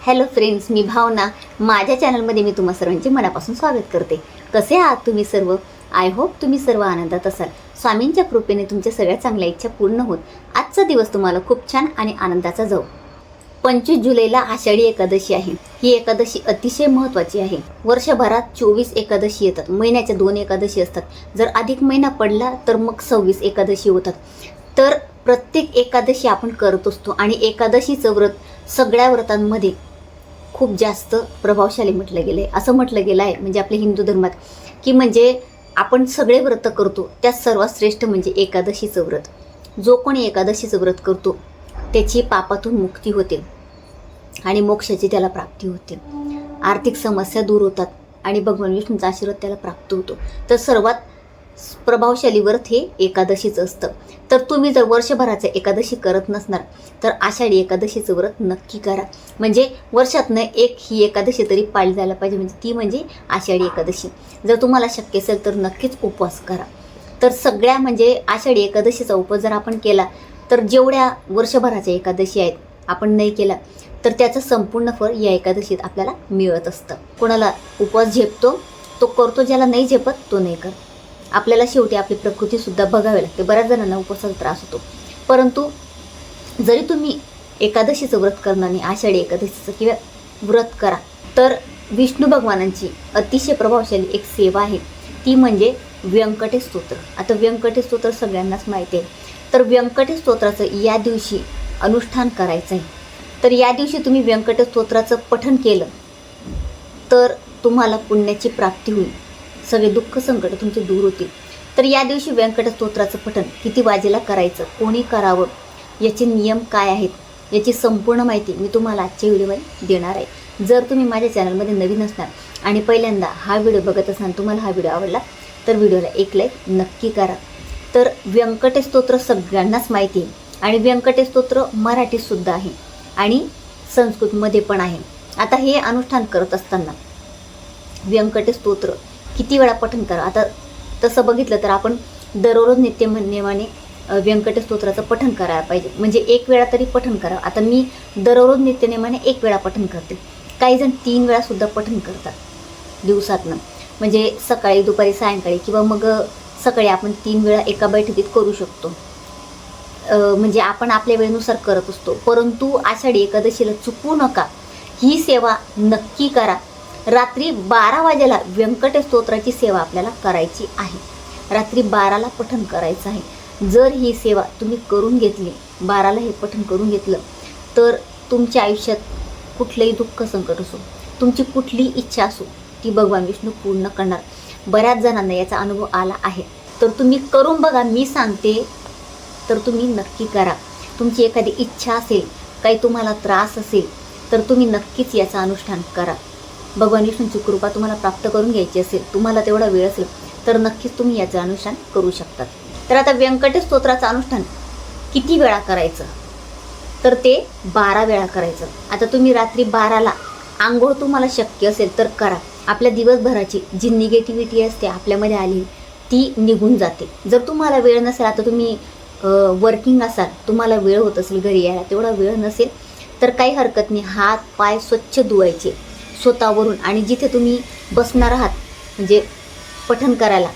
Hello friends, मी भावना. माझ्या चॅनलमध्ये मी तुम्हा सर्वांचे मनापासून स्वागत करते. कसे आहात तुम्ही सर्व? आय होप तुम्ही सर्व आनंदात असाल. स्वामींच्या कृपेने तुमच्या सगळ्या चांगल्या इच्छा पूर्ण होत आजचा दिवस तुम्हाला खूप छान आणि आनंदाचा जाऊ. 25 जुलैला आषाढी एकादशी आहे. ही एकादशी अतिशय महत्त्वाची आहे. वर्षभरात 24 एकादशी येतात. महिन्याच्या 2 एकादशी असतात. जर अधिक महिना पडला तर मग 26 एकादशी होतात. तर प्रत्येक एकादशी आपण करत असतो आणि एकादशीचं व्रत सगळ्या व्रतांमध्ये खूप जास्त प्रभावशाली म्हटलं गेलं आहे. असं म्हटलं गेलं आहे म्हणजे आपल्या हिंदू धर्मात की म्हणजे आपण सगळे व्रत करतो त्यात सर्वात श्रेष्ठ म्हणजे एकादशीचं व्रत. जो कोणी एकादशीचं व्रत करतो त्याची पापातून मुक्ती होते आणि मोक्षाची त्याला प्राप्ती होते. आर्थिक समस्या दूर होतात आणि भगवान विष्णूंचा आशीर्वाद त्याला प्राप्त होतो. तर सर्वात प्रभावशाली व्रत हे एकादशीचं असतं. तर तुम्ही जर वर्षभराचं एकादशी करत नसणार तर आषाढी एकादशीचं व्रत नक्की करा. म्हणजे वर्षातनं एक ही एकादशी तरी पाळली जायला पाहिजे, म्हणजे ती म्हणजे आषाढी एकादशी. जर तुम्हाला शक्य असेल तर नक्कीच उपवास करा. तर सगळ्या म्हणजे आषाढी एकादशीचा उपवास जर आपण केला तर जेवढ्या वर्षभराच्या एकादशी आहेत आपण नाही केला तर त्याचं संपूर्ण फळ या एकादशीत आपल्याला मिळत असतं. कोणाला उपवास झेपतो तो करतो, ज्याला नाही झेपत तो नाही करत. आपल्याला शेवटी आपली प्रकृतीसुद्धा बघावी लागते. बऱ्याच जणांना उपवासाचा त्रास होतो, परंतु जरी तुम्ही एकादशीचं व्रत करणार नाही, आषाढी एकादशीचं किंवा व्रत करा, तर विष्णू भगवानांची अतिशय प्रभावशाली एक सेवा आहे, ती म्हणजे व्यंकटेश स्तोत्र. आता व्यंकटेश स्तोत्र सगळ्यांनाच माहिती आहे. तर व्यंकटेश स्तोत्राचं या दिवशी अनुष्ठान करायचं आहे. तर या दिवशी तुम्ही व्यंकटेश स्तोत्राचं पठण केलं तर तुम्हाला पुण्याची प्राप्ती होईल. सगळे दुःख संकट तुमचे दूर होतील. तर या दिवशी व्यंकट स्तोत्राचं पठण किती वाजेला करायचं, कोणी करावं, याचे नियम काय आहेत, याची संपूर्ण माहिती मी तुम्हाला आजच्या व्हिडिओमध्ये देणार आहे. जर तुम्ही माझ्या चॅनलमध्ये नवीन असणार आणि पहिल्यांदा हा व्हिडिओ बघत असाल, तुम्हाला हा व्हिडिओ आवडला तर व्हिडिओला एक लाईक नक्की करा. तर व्यंकटेश स्तोत्र सगळ्यांनाच माहिती आहे आणि व्यंकटेश स्तोत्र मराठीतसुद्धा आहे आणि संस्कृतमध्ये पण आहे. आता हे अनुष्ठान करत असताना व्यंकटेश स्तोत्र किती वेळा पठण करा. आता तसं बघितलं तर आपण दररोज नियमाने व्यंकटेश स्तोत्राचं पठण करायला पाहिजे, म्हणजे एक वेळा तरी पठण करा. आता मी दररोज नित्यनेमाने एक वेळा पठण करते. काही जण 3 वेळासुद्धा पठण करतात दिवसातनं, म्हणजे सकाळी, दुपारी, सायंकाळी किंवा मग सकाळी आपण 3 वेळा एका बैठकीत करू शकतो. म्हणजे आपण आपल्या वेळेनुसार करत असतो. परंतु आषाढी एकादशीला चुकू नका, ही सेवा नक्की करा. रात्री 12 वाजेला व्यंकटेश स्तोत्राची सेवा आपल्याला करायची आहे. रात्री 12ला पठण करायचं आहे. जर ही सेवा तुम्ही करून घेतली, 12ला हे पठण करून घेतलं तर तुमच्या आयुष्यात कुठलंही दुःख संकट असो, तुमची कुठलीही इच्छा असो, ती भगवान विष्णू पूर्ण करणार. बऱ्याच जणांना याचा अनुभव आला आहे. तर तुम्ही करून बघा. मी सांगते तर तुम्ही नक्की करा. तुमची एखादी इच्छा असेल, काही तुम्हाला त्रास असेल तर तुम्ही नक्कीच याचं अनुष्ठान करा. भगवान विष्णूंची कृपा तुम्हाला प्राप्त करून घ्यायची असेल, तुम्हाला तेवढा वेळ असेल तर नक्कीच तुम्ही याचं अनुष्ठान करू शकतात. तर आता व्यंकटेश स्तोत्राचं अनुष्ठान किती वेळा करायचं, तर ते 12 वेळा करायचं. आता तुम्ही रात्री 12ला आंघोळ तुम्हाला शक्य असेल तर करा. आपल्या दिवसभराची जी निगेटिव्हिटी असते आपल्यामध्ये आली ती निघून जाते. जर तुम्हाला वेळ नसेल, आता तुम्ही वर्किंग असाल, तुम्हाला वेळ होत असेल घरी यायला, तेवढा वेळ नसेल तर काही हरकत नाही. हात पाय स्वच्छ धुवायचे स्वतःवरून आणि जिथे तुम्ही बसणार आहात म्हणजे पठण करायला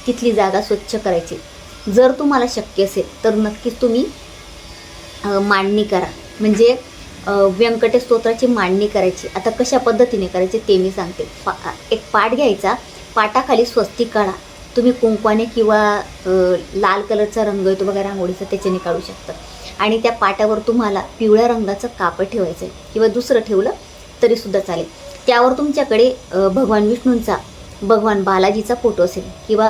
तिथली जागा स्वच्छ करायची. जर तुम्हाला शक्य असेल तर नक्कीच तुम्ही मांडणी करा, म्हणजे व्यंकटेश स्तोत्राची मांडणी करायची. आता कशा पद्धतीने करायची ते मी सांगते. एक पाट घ्यायचा, पाटाखाली स्वस्तिक काढा. तुम्ही कुंकवाने किंवा लाल कलरचा रंग येतो बघा रांगोळीचा, त्याच्याने काढू शकता. आणि त्या पाटावर तुम्हाला पिवळ्या रंगाचं कापड ठेवायचं आहे किंवा दुसरं ठेवलं तरीसुद्धा चालेल. त्यावर तुमच्याकडे भगवान विष्णूंचा, भगवान बालाजीचा फोटो असेल किंवा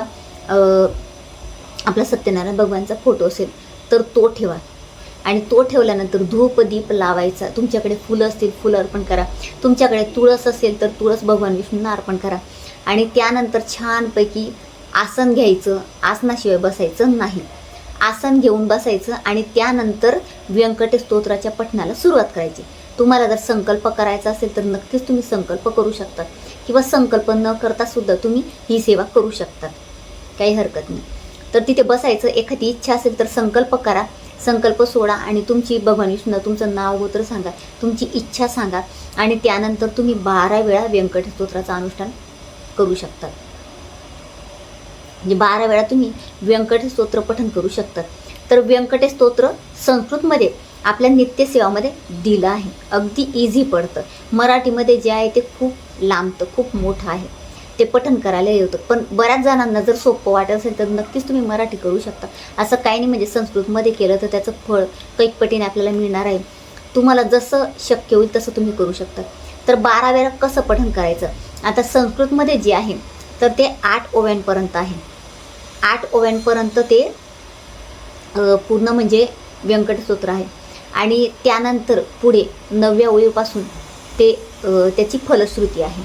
आपला सत्यनारायण भगवानचा फोटो असेल तर तो ठेवा. आणि तो ठेवल्यानंतर धूप दीप लावायचा. तुमच्याकडे फुलं असतील फुलं अर्पण करा. तुमच्याकडे तुळस असेल तर तुळस भगवान विष्णूंना अर्पण करा. आणि त्यानंतर छानपैकी आसन घ्यायचं. आसनाशिवाय बसायचं नाही, आसन घेऊन बसायचं आणि त्यानंतर व्यंकटेश स्तोत्राच्या पठणाला सुरुवात करायची. तुम्हाला जर संकल्प करायचा असेल तर नक्कीच तुम्ही संकल्प करू शकता किंवा संकल्प न करतासुद्धा तुम्ही ही सेवा करू शकतात, काही हरकत नाही. तर तिथे बसायचं. एखादी इच्छा असेल तर संकल्प करा संकल्प सोडा आणि तुमची भगवान विष्णूला तुमचं नाव गोत्र सांगा, तुमची इच्छा सांगा आणि त्यानंतर तुम्ही 12 वेळा व्यंकटेश स्तोत्राचं अनुष्ठान करू शकतात. म्हणजे 12 वेळा तुम्ही व्यंकटेश स्तोत्र पठण करू शकतात. तर व्यंकटेश स्तोत्र संस्कृतमध्ये आपल्या नित्यसेवामध्ये दिलं आहे. अगदी इझी पडतं. मराठीमध्ये जे आहे ते खूप लांबतं, खूप मोठं आहे, ते पठण करायला येतं. पण बऱ्याच जणांना जर सोपं वाटत असेल तर नक्कीच तुम्ही मराठी करू शकता. असं काही नाही म्हणजे संस्कृतमध्ये केलं तर त्याचं फळ कैक पटीने आपल्याला मिळणार आहे. तुम्हाला जसं शक्य होईल तसं तुम्ही करू शकता. तर 12 वेळा कसं पठण करायचं, आता संस्कृतमध्ये जे आहे तर ते 8 ओव्यांपर्यंत आहे. 8 ओव्यांपर्यंत ते पूर्ण म्हणजे व्यंकट स्तोत्र आहे. आणि त्यानंतर पुढे 9व्या ओळीपासून ते त्याची फलश्रुती आहे.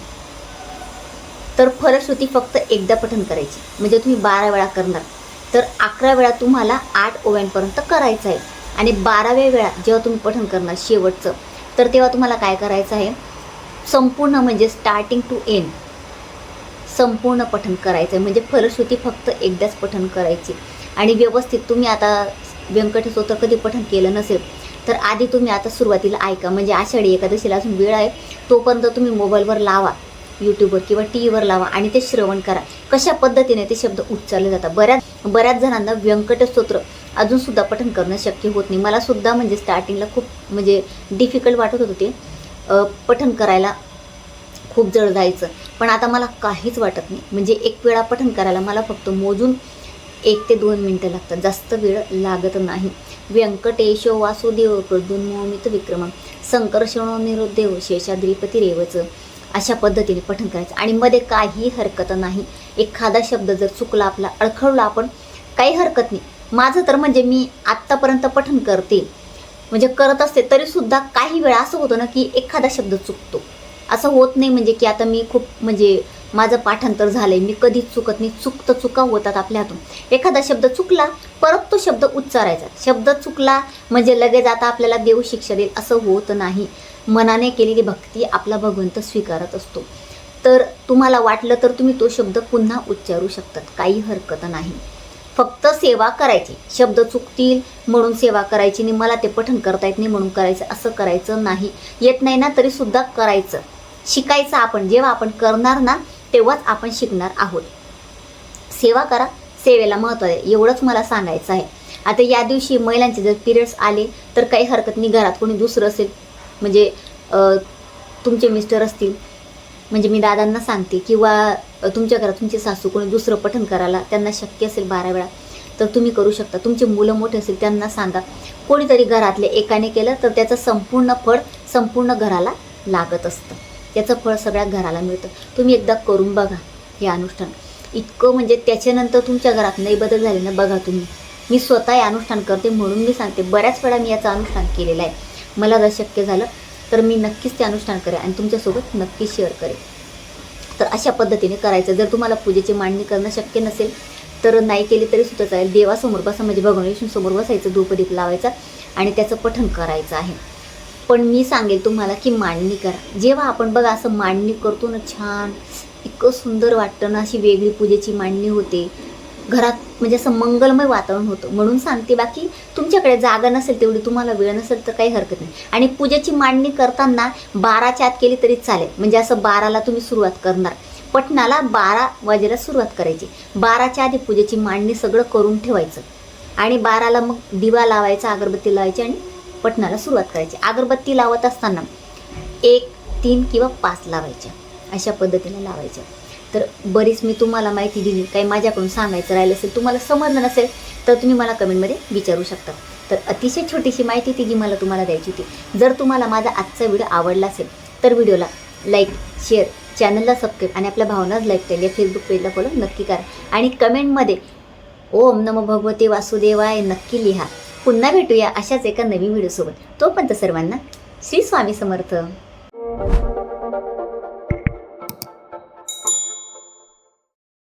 तर फलश्रुती फक्त एकदा पठण करायची. म्हणजे तुम्ही 12 वेळा करणार तर 11 वेळा तुम्हाला 8 ओव्यांपर्यंत करायचं आहे. आणि 12व्या वेळा जेव्हा तुम्ही पठण करणार शेवटचं, तर तेव्हा तुम्हाला काय करायचं आहे, संपूर्ण म्हणजे स्टार्टिंग टू एंड संपूर्ण पठण करायचं आहे. म्हणजे फलश्रुती फक्त एकदाच पठण करायची. आणि व्यवस्थित तुम्ही आता व्यंकटेश स्तोत्र कधी पठण केलं नसेल तर आधी तुम्ही आता सुरुवातीला ऐका. म्हणजे आषाढी एकादशीला अजून वेळ आहे, तोपर्यंत तुम्ही मोबाईलवर लावा, यूट्यूबवर किंवा टी व्हीवर लावा आणि ते श्रवण करा, कशा पद्धतीने ते शब्द उच्चारले जातात. बऱ्याच जणांना व्यंकटेश स्तोत्र अजूनसुद्धा पठण करणं शक्य होत नाही. मलासुद्धा म्हणजे स्टार्टिंगला खूप म्हणजे डिफिकल्ट वाटत होतं ते पठण करायला, खूप जड जायचं. पण आता मला काहीच वाटत नाही. म्हणजे एक वेळा पठण करायला मला फक्त मोजून 1 ते 2 मिनटं लागतात, जास्त वेळ लागत नाही. व्यंकटेश वासुदेव प्रद्युम्न विक्रम संकर्षणो निरुद्धेव शेषाद्रीपती रेवच, अशा पद्धतीने पठण करायचं. आणि मध्ये काही हरकत नाही. एखादा शब्द जर चुकला, आपला अडखळला आपण, काही हरकत नाही. माझं तर म्हणजे मी आत्तापर्यंत पठण करते, म्हणजे करत असते तरीसुद्धा काही वेळा असं होतं ना की एखादा शब्द चुकतो. असं होत नाही म्हणजे की आता मी खूप म्हणजे माझं पाठांतर झालंय, मी कधीच चुकत नाही. चुका होतात आपल्या हातून. एखादा शब्द चुकला, परत तो शब्द उच्चारायचा. शब्द चुकला म्हणजे लगेच आता आपल्याला देव शिक्षा देईल असं होत नाही. मनाने केलेली भक्ती आपला भगवंत स्वीकारत असतो. तर तुम्हाला वाटलं तर तुम्ही तो शब्द पुन्हा उच्चारू शकतात, काही हरकत नाही. फक्त सेवा करायची. शब्द चुकतील म्हणून सेवा करायची नाही, मला ते पठण करता येत नाही म्हणून करायचं, असं करायचं नाही. येत नाही ना तरीसुद्धा करायचं, शिकायचं. आपण जेव्हा आपण करणार ना तेव्हाच आपण शिकणार आहोत. सेवा करा, सेवेला महत्त्व आहे, एवढंच मला सांगायचं आहे. आता या दिवशी महिलांचे जर पिरियड्स आले तर काही हरकत नाही, घरात कोणी दुसरं असेल म्हणजे तुमचे मिस्टर असतील, म्हणजे मी दादांना सांगते, किंवा तुमच्या घरात तुमची सासू कोणी दुसरं पठण करायला त्यांना शक्य असेल 12 वेळा तर तुम्ही करू शकता. तुमचे मुलं मोठे असेल त्यांना सांगा. कोणीतरी घरातले एकाने केलं तर त्याचं संपूर्ण फळ संपूर्ण घराला लागत असतं, त्याचं फळ सगळ्या घराला मिळतं. तुम्ही एकदा करून बघा हे अनुष्ठान. इतकं म्हणजे त्याच्यानंतर तुमच्या घरात नाही बदल झाले ना, बघा तुम्ही. मी स्वतः हे अनुष्ठान करते म्हणून मी सांगते. बऱ्याच वेळा मी याचं अनुष्ठान केलेलं आहे. मला जर शक्य झालं तर मी नक्कीच ते अनुष्ठान करेन आणि तुमच्यासोबत नक्की शेअर करेन. तर अशा पद्धतीने करायचं. जर तुम्हाला पूजेची मांडणी करणं शक्य नसेल तर नाही केली तरी सुद्धा चालेल. देवासमोर बसा, म्हणजे भगवान विष्णूसमोर बसायचं, धूपदीप लावायचा आणि त्याचं पठण करायचं आहे. पण मी सांगेल तुम्हाला की मांडणी करा. जेव्हा आपण बघा असं मांडणी करतो ना, छान इतकं सुंदर वाटतं ना, अशी वेगळी पूजेची मांडणी होते घरात, म्हणजे असं मंगलमय वातावरण होतं. म्हणून सांगते. बाकी तुमच्याकडे जागा नसेल, तेवढी तुम्हाला वेळ नसेल तर काही हरकत नाही. आणि पूजेची मांडणी करताना 12च्या आत केली तरी चालेल. म्हणजे असं 12ला तुम्ही सुरुवात करणार, पठणाला 12 वाजेला सुरुवात करायची. 12च्या आधी पूजेची मांडणी सगळं करून ठेवायचं आणि 12ला मग दिवा लावायचा, अगरबत्ती लावायची आणि पठणाला सुरुवात करायची. अगरबत्ती लावत असताना 1, 3 किंवा 5 लावायच्या, अशा पद्धतीने लावायच्या. तर बरीच मी तुम्हाला माहिती दिली. काही माझ्याकडून सांगायचं राहिलं असेल, तुम्हाला समजलं नसेल तर तुम्ही मला कमेंटमध्ये विचारू शकता. तर अतिशय छोटीशी माहिती ती जी मला तुम्हाला द्यायची होती. जर तुम्हाला माझा आजचा व्हिडिओ आवडला असेल तर व्हिडिओला लाईक, शेअर, चॅनलला सबस्क्राईब आणि आपल्या भावनाच लाईक केली, फेसबुक पेजला फॉलो नक्की करा. आणि कमेंटमध्ये ओम नमो भगवते वासुदेवाय नक्की लिहा. पुन्हा भेटूया अशाच एका नवीन व्हिडिओसोबत. तोपर्यंत सर्वांना श्री स्वामी समर्थ.